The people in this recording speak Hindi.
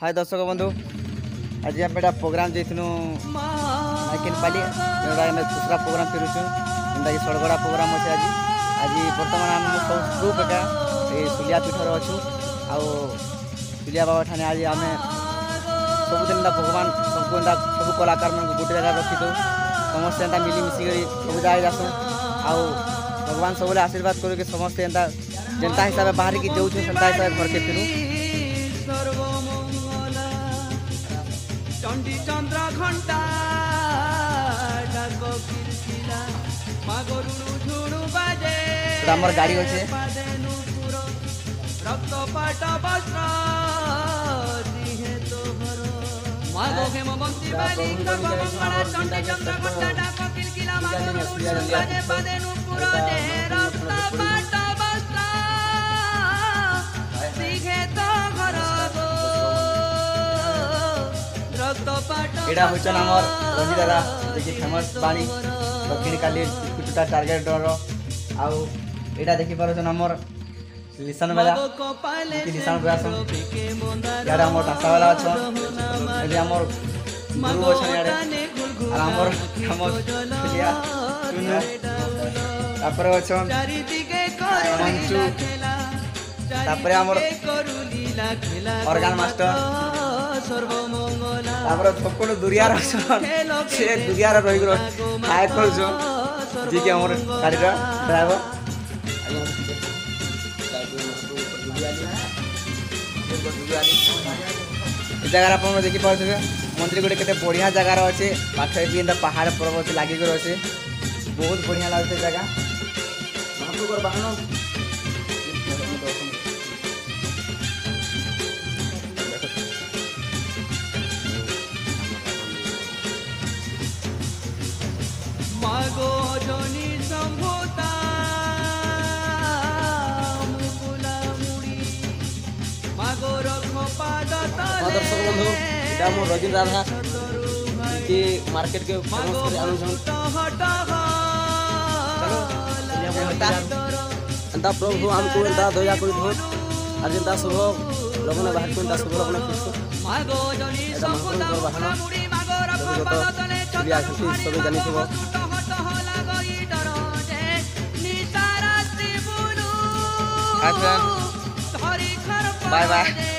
हाय दर्शक बंधु आज आम प्रोग्राम जाइनु नाइकिन पाली दूसरा प्रोग्राम फिरुचु जेनटा कि सड़गड़ा प्रोग्राम अच्छे आज आज बर्तमान आम सब ग्रुप एका ये सुलिया पीठर अच्छु सुलिया बाबा ठाने आज आम सबुदिन भगवान सबको सब कलाकार मान गोटे जगह रखी दो समस्ते एंता मिलीमिशी सब जगह जासु आउ भगवान सब आशीर्वाद करो कि समस्ते एंता जेनता हिसाब से बाहर की जाऊँ से हिसाब से घर के फिरू चंडी चंद्र घंटा बाजे हमर गाड़ी होचे रक्त पाट वस्त्र दिहे तोहर मागो हेमवंती बाली मंगला चंडी चंद्र घंटा डाक किलकिला मागो बाजे बाजे नुपुर जे रक्त पाट वस्त्र दिहे तोहर एटा होचन हमर रवि दादा जे फेमस बाणी दक्षिण काली कुटुटा टार्गेट डर आउ एटा देखि परछन हमर लिसन वाला कि लिसन ब्यासन यार हमर टासा वाला अछन एबे हमर गुरु अछन यार और हमर हमर लिया सुन तापर अछन मंचू तापर हमर ऑर्गन मास्टर सबको दुरियार से दुरियार रही खाए कर जी कि हमर गाड़ी ड्राइवर जगार आप देखी पारे मंदिर गोटे केते बढ़िया जगार अच्छे पाखे भी एंता पहाड़ पर्वत लगिक अच्छे बहुत बढ़िया लगते जगह महाप्रभुर बाहन मागो जनी संभोता मुकुला मुड़ी मागो रखो पाद तले दर्शक बंधु इटा मोर रजनी राधा कि मार्केट के फेमस करे आलू जन अंता प्रभु हमको अंता दया करी दो आज अंता शुभ लगन बाहर को अंता शुभ लगन फिरसु मागो जनी संभोता मुड़ी मागो रखो पाद तले सब जानी थबो बाय बाय।